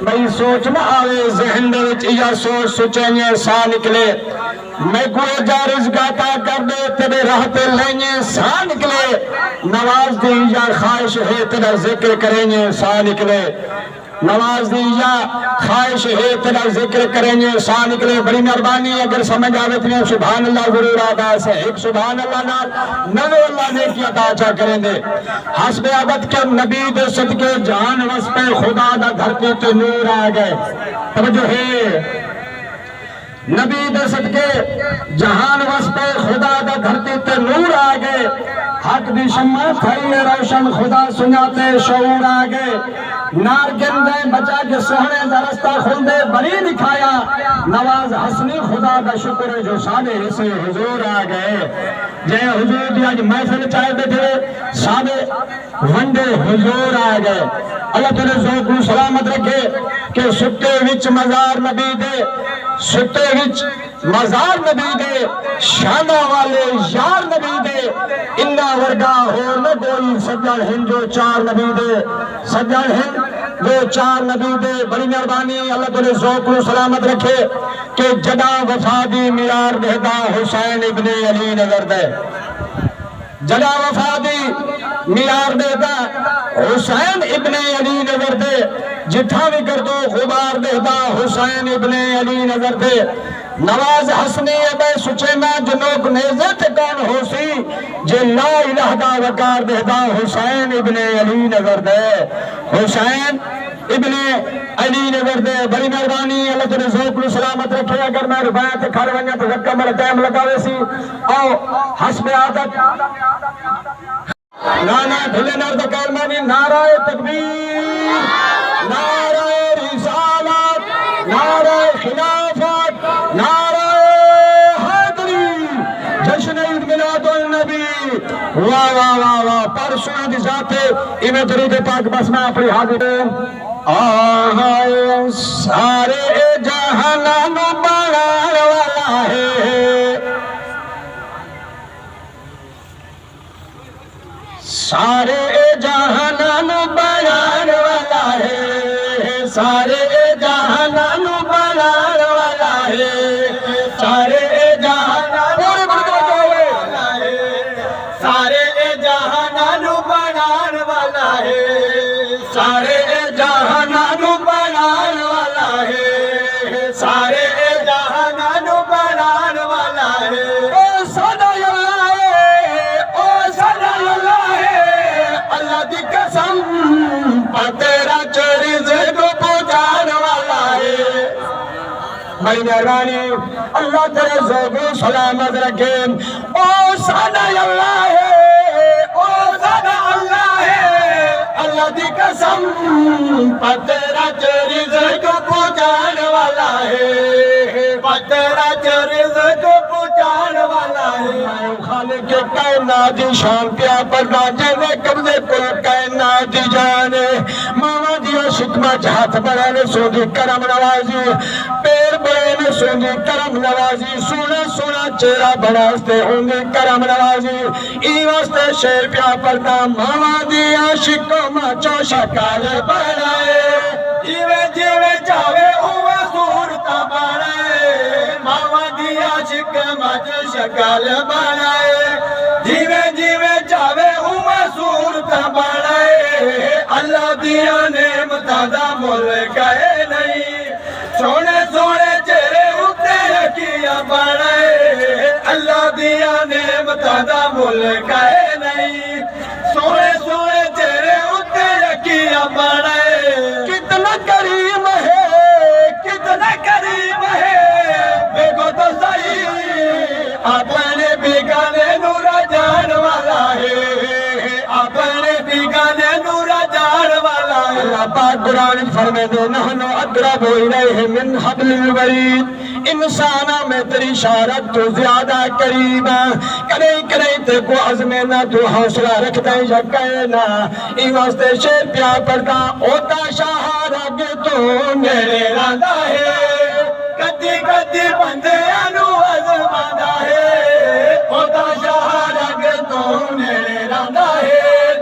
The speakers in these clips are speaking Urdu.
بھئی سوچ نہ آوے ذہن دے وچ یا سوچ سچینیے سا نکلے میں کوئی جا رزق عطا کر دے تیرے راہ تے لینیے سا نکلے نواز دی یا خواہش ہے تیرا ذکر کریں سا نکلے نواز دی یا خواہش ہے تیرا ذکر کریں سا نکلے بڑی مہربانی اگر سمجھ آوے تھی سبحان اللہ ضرور آدھا سے ایک سبحان اللہ نال نوے اللہ نے کی عطا چاہ کریں دے حسب عبد کے نبی دے صدقے جان وسپے خدا دا دھرتی تے نور آ گئے توجہ ہے نبی دے صدقے جہان وسپے خدا دا دھرتی تے نور آ گئے حق دی شمع تھئی روشن خدا سناتے شعور آ گئے نار گندے بچا کے سہنے دا رستہ کھلدے بری دکھایا نواز حسنی خدا دا شکر جو سادے حصے حضور آ گئے جے حضور دی آج محفل چاہے بیٹھے سادے ونڈے حضور آ گئے اللہ تعالیٰ ذوق کو سلامت رکھے کہ ستے وچ مزار نبی دے ستے وچ مزار نبی دے شانہ والے یار نبی دے انہا ورگا ہور نہ کوئی سجن ہند جو چار نبی دے سجن ہند جو چار نبی دے بڑی مہربانی اللہ تعالیٰ ذوق کو سلامت رکھے کہ جدا وفادی میار دہدا حسین ابن علی نظر دے جدا وفادی میار دہدا حسین ابن علی نظر دے جتھا بھی کردو غبار دہدا حسین ابن علی نظر دے نواز حسنی ابے سچینا جنوک نیزت کون ہو سی جے لا الہ دا وقار دہدا حسین ابن علی نظر دے حسین ابن علی نظر دے بڑی مہربانی اللہ تعالیٰ ذوق کو سلامت رکھے اگر میں روایت کھڑ ونیا تو وقت میرا ٹائم لگاوے سی او حسب عادت نانا بھلے نرد کلمانی نعرہ تکبیر نعرہ رسالت نعرہ خلافت نعرہ حیدری جشن عید میلاد النبی واہ واہ واہ واہ پر سونا دی ذاتے ایمیں درود پاک بس میں اپنی حاضر آہائے سارے جہانان بڑھان والا ہے سارے جہانان بڑھان والا ہے سارے جہانان بڑھان والا ہے سارے جہانان سارے جہانان بڑھان والا ہے سارے جہانان بڑھان والا ہے سارے جہانان بڑھان والا ہے او سدا اللہ ہے او سدا اللہ ہے اللہ دی قسم تیرا رزق پہنچان والا ہے بڑی مہربانی اللہ تیرے ذوق و سلامت رکھے او سدا اللہ ہے او سدا اللہ ہے اللہ دی قسم تیرا رزق پہنچان والا ہے تیرا رزق پہنچان والا ہے خالق کائنات دی شان پیا پردہ جنے قبضے کل کائنات دی جانے ماما دیا شکمہ جہات بڑھانے سوندی کرم نوازی پیر بڑھانے سوندی کرم نوازی سونا سونا چہرہ بڑھاستے ہوندی کرم نوازی ای واسطے شیر پیا پردہ ماما دیا شکمہ چو شکال بڑھائے جیوے جیوے چاوے اوہ صورتہ بڑھائے ماما دیا شکمہ چو شکال بڑھائے جیوے جیوے چاوے اوہ صورتہ بڑھائے اللہ دیا نعمتاں دا ملک ہے نہیں سونے سونے چہرے اتے یقیاں بڑھائے اللہ دیا نعمتاں دا ملک ہے نہیں سونے سونے چہرے اتے یقیاں بڑھائے کتنا کریم ہے کتنا کریم ہے دیکھو تو صحیح اپنے بیگانے نورا جان والا ہے اپنے بیگانے نورا جان والا ہے اللہ پاک قرآن فرمے دے نحنو اقرب الیہ من حبل الورید انسانہ میں تیری شارت تو زیادہ قریبا کریں تے کو عزمنا تو حوصلہ رکھتا یا کہنا ای واسطے شیر پیا پڑتا اوتا شاہ رگ تو میرے راندہ ہے کدی کدی بندے انو عزماندہ ہے اوتا شاہ رگ تو میرے راندہ ہے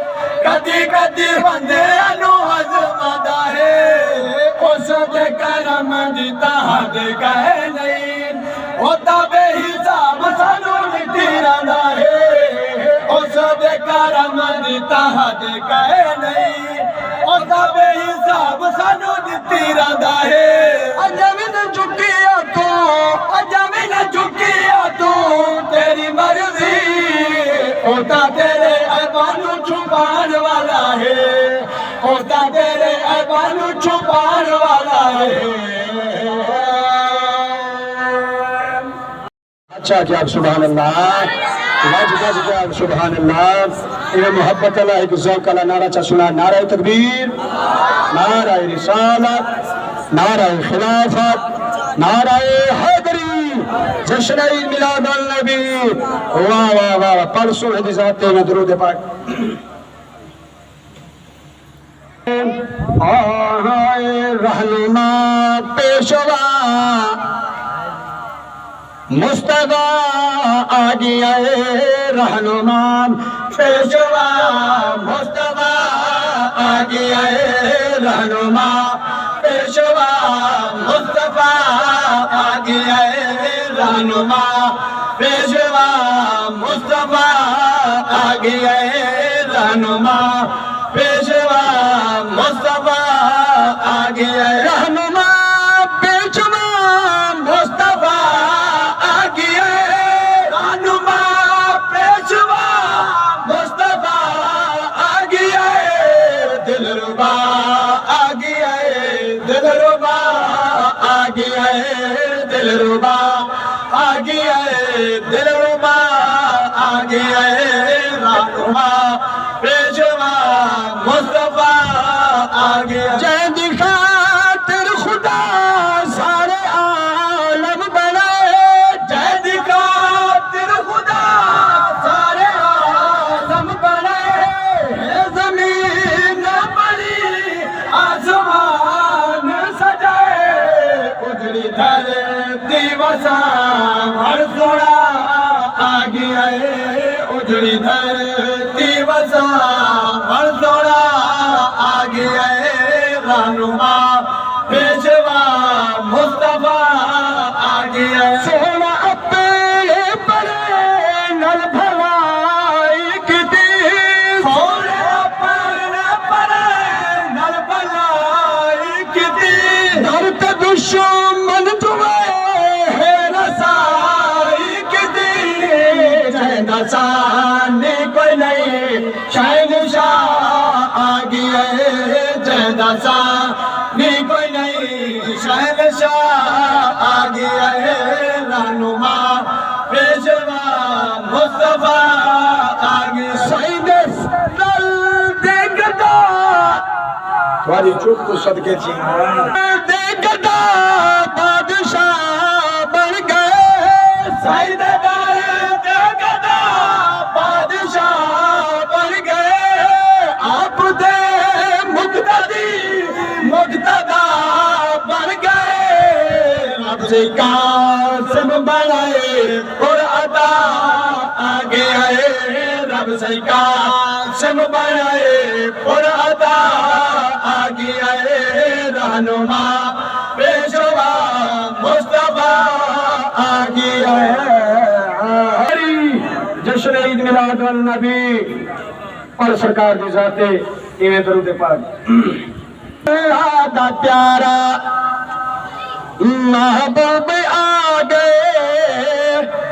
کدی کدی بندے انو عزماندہ ہے اس کرم دیتا حد کہے نہیں ہوتا بے حساب سانو نٹی رہنا ہے اس دے کرم دیتا حد کہے نہیں ہوتا بے حساب سانو نٹی رہنا ہے اجمین جھکیا تو تیری مرضی ہوتا تیرے عیبانو چھپان والا ہے ہوتا تیرے عیبانو چھپان والا ہے اچھا کیا سبحان اللہ کیا سبحان اللہ یہ محبت اللہ ایک ذوق اللہ نعرہ چاہ سنا نعرہ تکبیر نعرہ رسالت نعرہ خلافت نعرہ حیدری جشن عید میلاد النبی واہ واہ واہ پرسوں ہے ذات میں درود پاک رہنما پیشوا مصطفیٰ آ گیا رہنما پیشوا مصطفیٰ آ گیا رہنما پیشوا مصطفیٰ آ گیا رہنما پیشوا مصطفیٰ آ گیا رہنما پیشوا مصطفیٰ آ گیا رہنما پیشوا مصطفیٰ آ گیا رہنما پیشوا مصطفیٰ آ گیا دلربا آ گیا دلربا آ گیا دلربا آ گیا دلربا آ گیا رہنما پیشوا مصطفیٰ آ گیا جے دکھا تیر خدا سارے عالم بنائے جے دکھا تیر خدا سارے عالم بنائے زمین بڑی آسمان سجائے اجڑی دھرتی وسام ہر سوڑا آ گیا اجڑی دھرتی وسام ہر سوڑا آ گیا رہنما پیشوا مصطفیٰ آ گیا سونا اپنے پرے نل بھلائی کتی سونا اپنے پرے نل بھلائی کتی درد دشمن تمہیں ہے رسائی کتی جے نسانی کوئی نہیں شہنشاہ آ گیا جے نسانی کوئی نہیں شہنشاہ آ گیا رہنما پیشوا مصطفیٰ آ گیا سعید دل دیکھتا تمہاری چوپ کو صدقے دیکھتا بادشاہ بن گئے سعید دل دیکھتا بادشاہ بن گئے آپ دے مقتدا بن گئے رب سے قاسم بنائے اور عطا آ گیا رب سے قاسم بنائے اور عطا آ گیا رہنما پیشوا مصطفیٰ آ گیا جشن عید میلاد النبی اور سرکار دی ذاتے ایویں درود پاک اللہ دا پیارا محبوب آ گئے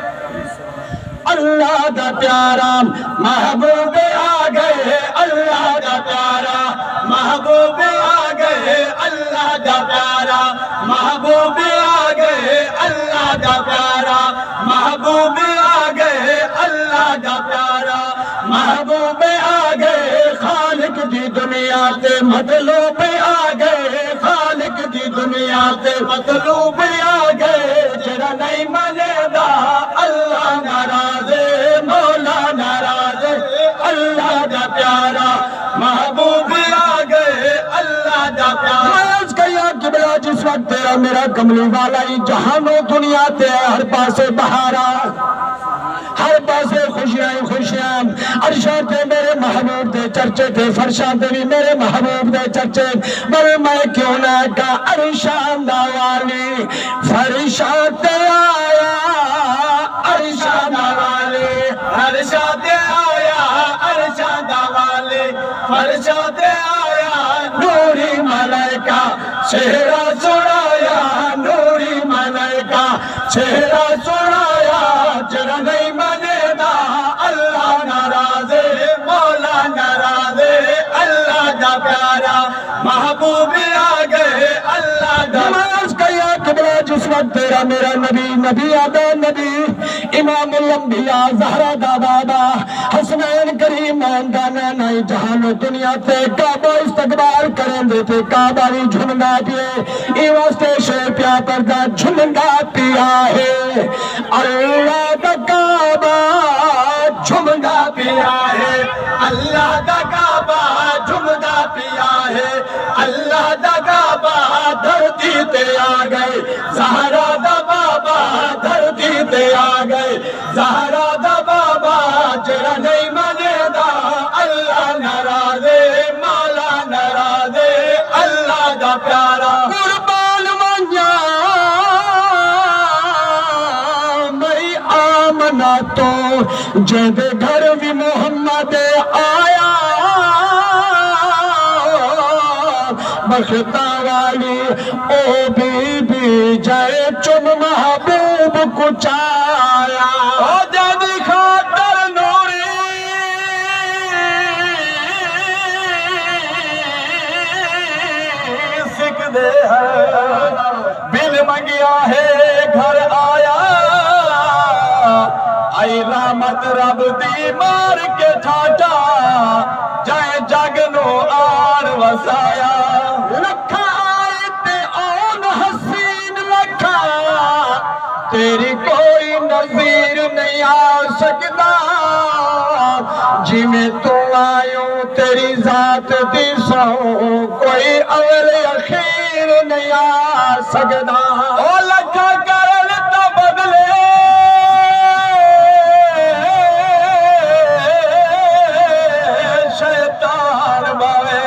اللہ دا پیارا محبوب آ گئے اللہ دا پیارا محبوب آ گئے اللہ دا پیارا محبوب آ گئے اللہ دا پیارا محبوب آ گئے اللہ دا پیارا محبوب آ گئے خالق دی دنیا تے مطلوب آ گئے خالق دی دنیا تے مطلوب آ گئے جڑا نہیں منے دا اللہ ناراض مولا ناراض اللہ دا پیارا محبوب آ گئے اللہ دا پیارا قبلہ جس وقت تیرا میرا کملی والا ہی جہان و دنیا تے ہر پاسے بہارا ہر پاسے خوشیاں ہی خوشیاں عرشاں تے میرے محبوب دے چرچے تے فرشاں تے بھی میرے محبوب دے چرچے پر میں کیوں نہ کا عرشاں دا والی فرشاں تے آیا عرشاں دا والی فرشاں تے آیا عرشاں دا والی فرشاں تے آیا نوری ملائکہ چہرہ سڑایا نوری ملائکہ چہرہ سڑایا جڑا نہیں منے دا اللہ ناراض مولا ناراض اللہ دا پیارا محبوب آ گئے اللہ دا نماز کا یا قبلہ جس وقت تیرا میرا نبی نبی آدھا نبی امام الانبیاء زہرہ دا بابا حسنین کریم دانا نائی جہان و دنیا تے کعبہ استقبال کریں دیتے کعبہ بھی جھنڈا پیے ای واسطے شیر پیا پردہ جھنڈا پیا ہے اللہ دا کعبہ جھنڈا پیا ہے اللہ دا کعبہ جھمدا پیا ہے اللہ دا کعبہ دھرتی تے آ گئے زہرا دا بابا دھرتی تے آ گئے زہرا دا بابا جڑا نہیں منے دا اللہ ناراض مولا ناراض اللہ دا پیارا قربان منیا میں آمنا تو جد گھر بھی محمد آیا بختا والی او بی جائے چم محبوب کچایا او جد خاطر نوری سکھ دے ہے بل منگیا ہے گھر آیا آئی رحمت رب دی مار کے ٹھاٹا جائے جگ نو آر وسایا لکھا آئے تے اون حسین لکھا تیری کوئی نظیر نہیں آ سکتا جی میں تو آئیوں تیری ذات دی سو کوئی اول اخیر نہیں آ سکتا او لکھا کرن تو بدلے شیطان باوے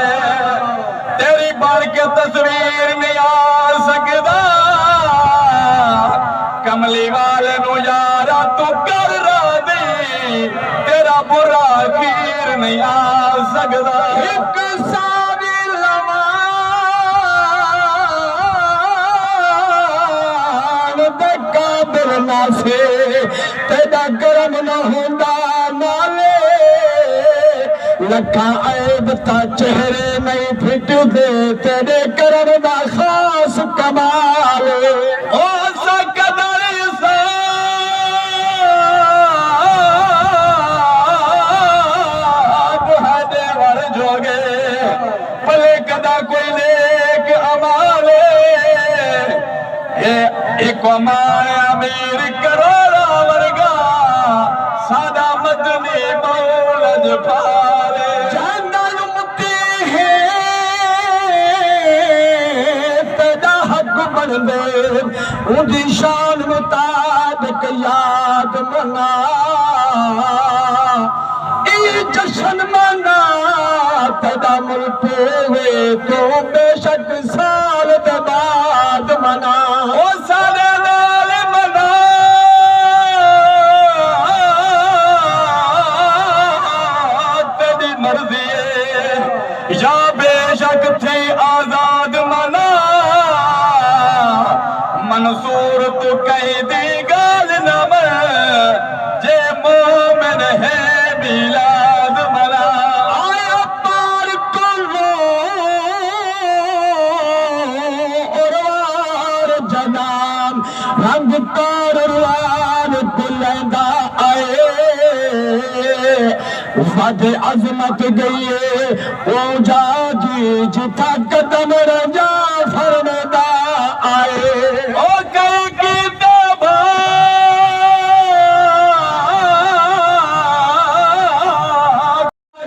تیری بڑھ کے تصویر نہیں آ سکتا کملی والے نو یارا تو کر راضی تیرا برا خیر نہیں آ سکتا ایک ساری لوان دے قابل نہ سے تیرا گرم نہ ہوندا نالے لکھا عیب تا چہرے نہیں پھٹ دے تیرے کرم دا خاص کمال او سکدر صاحب ہے دیور جوگے پلے کدا کوئی نیک امالے ایک امان امیر کروڑا ورگا سادہ مدنی مولد پالے جاندل متی ہے تیرا حق بندے ان دی شان مطابق یاد منا ای جشن منا تیرا ملک ہوئے تو بے شک سال دے بعد منا او سارے نال منا تیری مرضی ہے یا بے شک تھی آزاد منا منصور تو کہیں دی گال نہ من جے مومن ہے میلاد منا آیا پار کلو اروار جنام رنگ تار روان بلندہ آئے وعد عظمت گئی او جا جی جتا قدم رجا فرمدا آئے او کئی کی تبا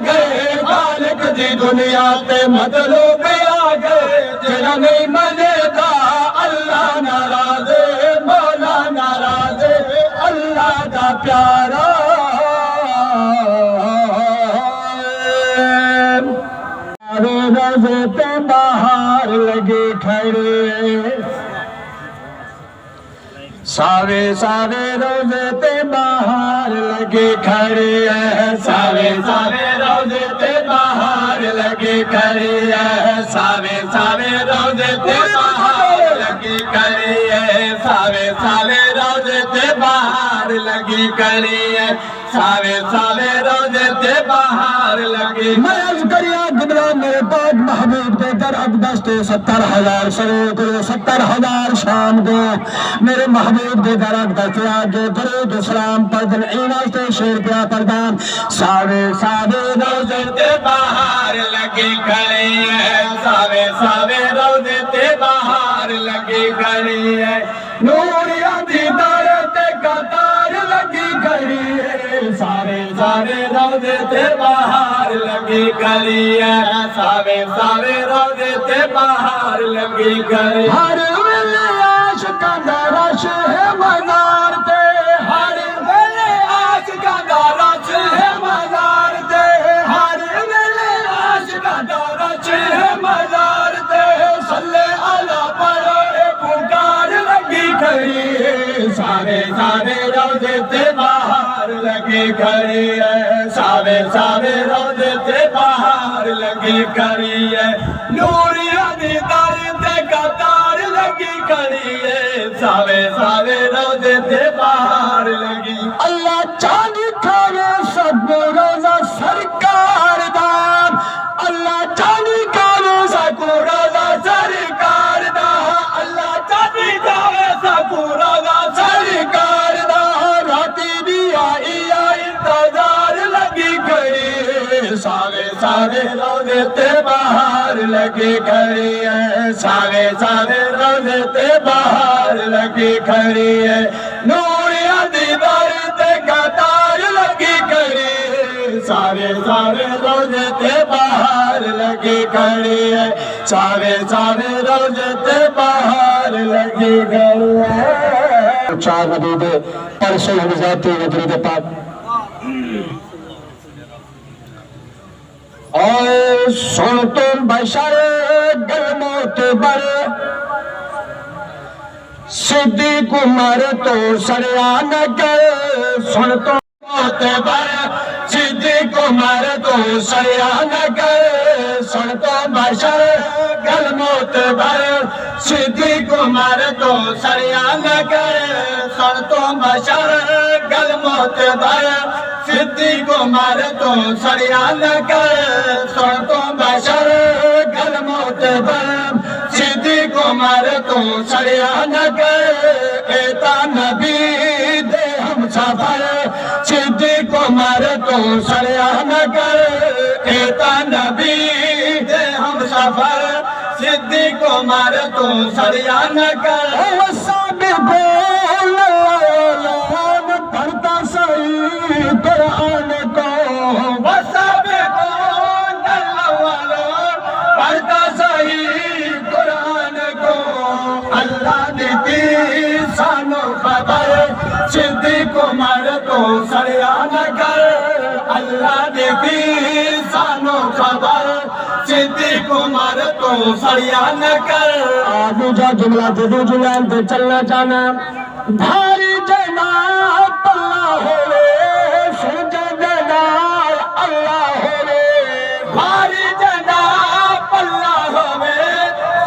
گئے خالق دی دنیا تے مطلوب آ گئے جڑا نہیں منے دا اللہ ناراض مولا ناراض اللہ دا پیارا ساوے ساوے روزے تے باہر لگی کھڑی ہے، ساوے ساوے روزے تے باہر لگی کھڑی ہے، ساوے ساوے روزے تے باہر لگی کھڑی ہے، ساوے ساوے روزے تے باہر لگی کھڑی ہے، ساوے ساوے روزے تے باہر لگی۔ میں عرض کریا قبلہ میرے پاک محبوب دے در اقدس تے 70,000 سرود 70,000 شام دو میرے محبوب دے در اقدس تے آگے درود اسلام پردن ایناز تے شیر پیا پردان۔ ساوے ساوے روزے تے باہر لگی کھڑی ہے، ساوے ساوے روزے تے باہر لگی کھڑی ہے، نوریاں دی در تے قطار لگی کھڑی ہے، ساوے ساوے روزے تے باہر لگی کھڑی ہے، ساوے ساوے روزے تے باہر لگی کھڑی۔ ہر ویلے عاشقاں دا رش ہے مزار تے، ہر ویلے عاشقاں دا رش ہے مزار تے، ہر ویلے عاشقاں دا رش ہے مزار تے، صلی اللہ پڑھو اے پکار لگی کھڑی ہے، ساوے ساوے روزے تے باہر لگی کھڑی ہے، ساوے ساوے روزے تے باہر لگی کھڑی ہے، نوریاں دی در تے قطار لگی کھڑی ہے، ساوے ساوے روزے تے باہر لگی۔ اللہ چاندی کھاوے سب روزہ سرکار دا، اللہ چاندی کھاوے سب روزہ سرکار دا، اللہ چاندی کھاوے سب روزہ سرکار دا، راتی بھی آئی انتظار لگی کھڑی، ساوے ساوے روزے تے باہر لگی کھڑی ہے، ساوے ساوے روزے تے باہر لگی کھڑی ہے، نوریاں دی در تے قطار لگی کھڑی ہے، ساوے ساوے روزے تے باہر لگی کھڑی ہے، ساوے ساوے روزے تے باہر لگی کھڑی ہے۔ چار نبی دے پرسوں ہم ذاتی درود پاک اور سن تم بشر گل معتبر، صدیق عمر تو سریا نہ کر، سن تم معتبر صدیق عمر تو سریا نہ کر، سن تم بشر گل معتبر صدیق عمر تو سریا نہ کر، سن تم بشر گل معتبر صدیق عمر تو سریا نہ کر، سن تم بشر گل معتبر صدیق عمر تو سریا نہ کر، ایتا نبی دے ہم سفر صدیق عمر تو سریا نہ کر، ایتا نبی دے ہم سفر صدیق عمر تو سریا نہ کر، پڑھتا صحیح قرآن کو، وسابقون الاولون پڑھتا صحیح قرآن کو، اللہ دیتی سانو خبر صدیق عمر تو سریا نہ کر، اللہ دیتی سانو خبر صدیق عمر تو سریا نہ کر۔ دوجا جملہ تے دو جملہ تے چلنا چاہنا، بھاری جناب اللہ ہوئے سجا جناب اللہ ہوئے، بھاری جناب اللہ ہوئے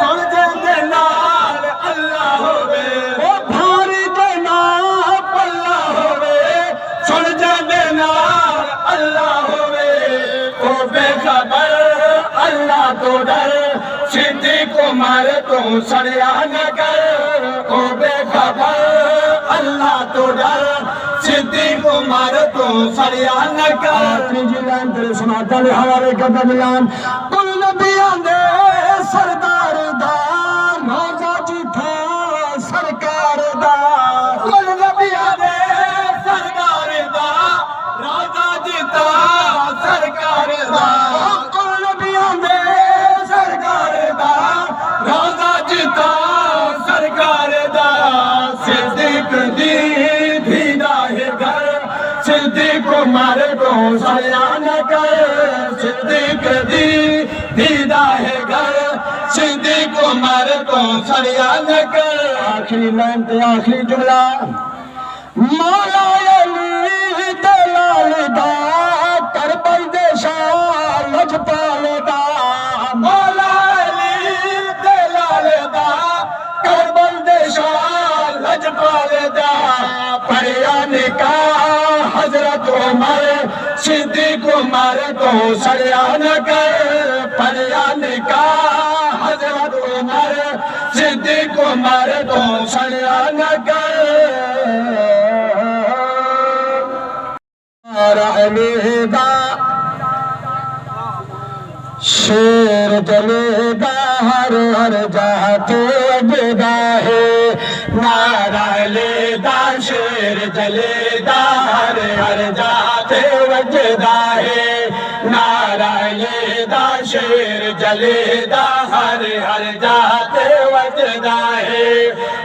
سجا جناب اللہ ہوئے، او بھاری جناب اللہ ہوئے سجا جناب اللہ ہوئے، او بے خبر اللہ تو ڈر صدیق عمر تو سریا نہ کر، او بے خبر اللہ تو ڈر صدیق عمر تو سریا نہ کر۔ تیجی لائن تیرے سناتا لے حوالے کا دبیان، کل نبیاں دے سردار دا موزہ جی تھا سرکار دا، کل نبیاں دے سردار دا روزہ جی تھا سرکار دا، کل نبیاں دے سرکار دا روزہ جی تھا سرکار دا، صدیق دی دیدہ ہے گھر صدیق عمر کو سریا نہ کر، صدیق دی دیدہ ہے گھر صدیق عمر تو سڑیا نہ کر آخری لائن تے آخری جملہ مولا علی دلال دا کربل دے شاہ لجپال دا مولا علی دلال دا کربل دے شاہ لجپال دا پڑھیا نکاح حضرت عمر صدیق عمر تو سڑیا نہ کر پڑھیا نکاح حضرت عمر صدیق عمر تو سڑیا نہ کر علی دا شیر جلے دا ہر ہر جاتے وجدا ہے نعرہ علی دا شیر جلے دا ہر ہر جاتے وجدا ہے نعرہ علی دا شیر جلے دا ہر ہر جاتے وجدا ہے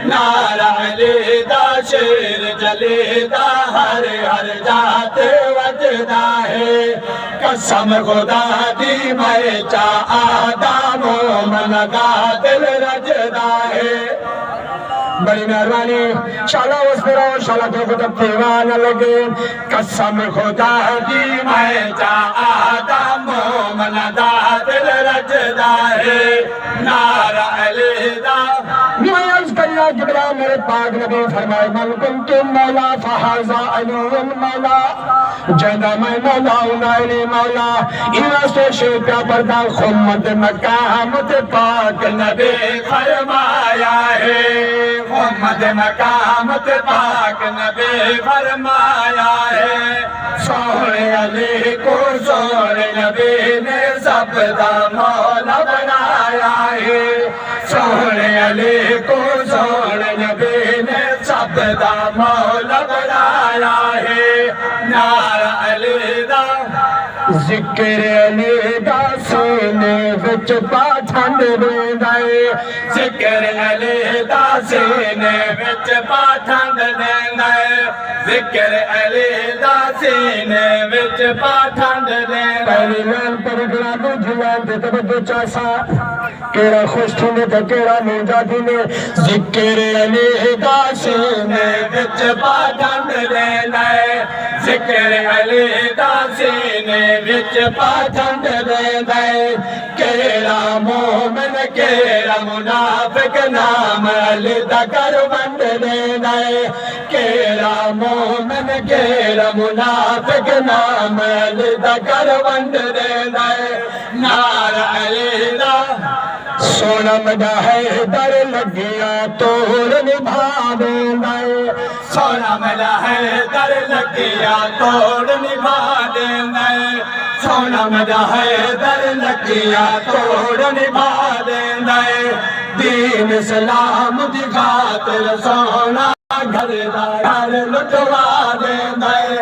نعرہ علی دا شیر جلے دا ہر ہر جاتے وجدا ہے قسم خدا دی میں چا آدم و من کا دل رجدا ہے بڑی مہربانی شالا اس پر آؤ شالا تو خطب تیوان لگے قسم خدا دی میں چا آدم و من دا دل رجدا ہے نعرہ علی دا میں عرض کرنا جبرا میرے پاک نبی فرمائے من کنتم مولا فحازا علی مولا جیدہ میں مولا انائلی مولا انہا سے پیا پردہ خمد مقامت پاک نبی فرمایا ہے خمد مقامت پاک نبی فرمایا ہے سونے علی کو سونے نبی نے سب دا مولا بنایا ہے سونے علی کو سونے نبی نے سب دا مولا بنایا ہے نعرہ علی دا ذکر علی دا سینے وچ پاٹھنڈ دیندائے ذکر علی دا سینے وچ پاٹھنڈ دیندائے ذکر علی دا سینے وچ پاٹھنڈ دیندائے پہلی لین پر اگلا دو جلان دے توجہ چاسا کیڑا خوش تھونے تے کیڑا نوجا دینے ذکر علی دا سینے وچ پاٹھنڈ دیندائے ذکر علی دا سینے وچ پاٹھنڈ دیندائے کیڑا مومن کیڑا منافق نام علی دا کر بند دیندائے کیڑا مومن کیڑا منافق نام علی دا کر بند دیندائے نعرہ علی دا سونا مڈا ہے در لگیا توڑ نبھا دیندائے سونا ملا ہے در لگیا توڑ نبھا دیندائے سونا ملا ہے در لگیا توڑ نبھا دیندائے دین اسلام دی خاطر سونا گھر دا گھر لٹوا دیندائے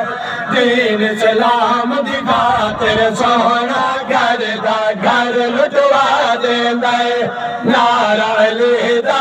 دین اسلام دی خاطر سونا گھر دا گھر لٹوا دیندائے نعرہ علی دا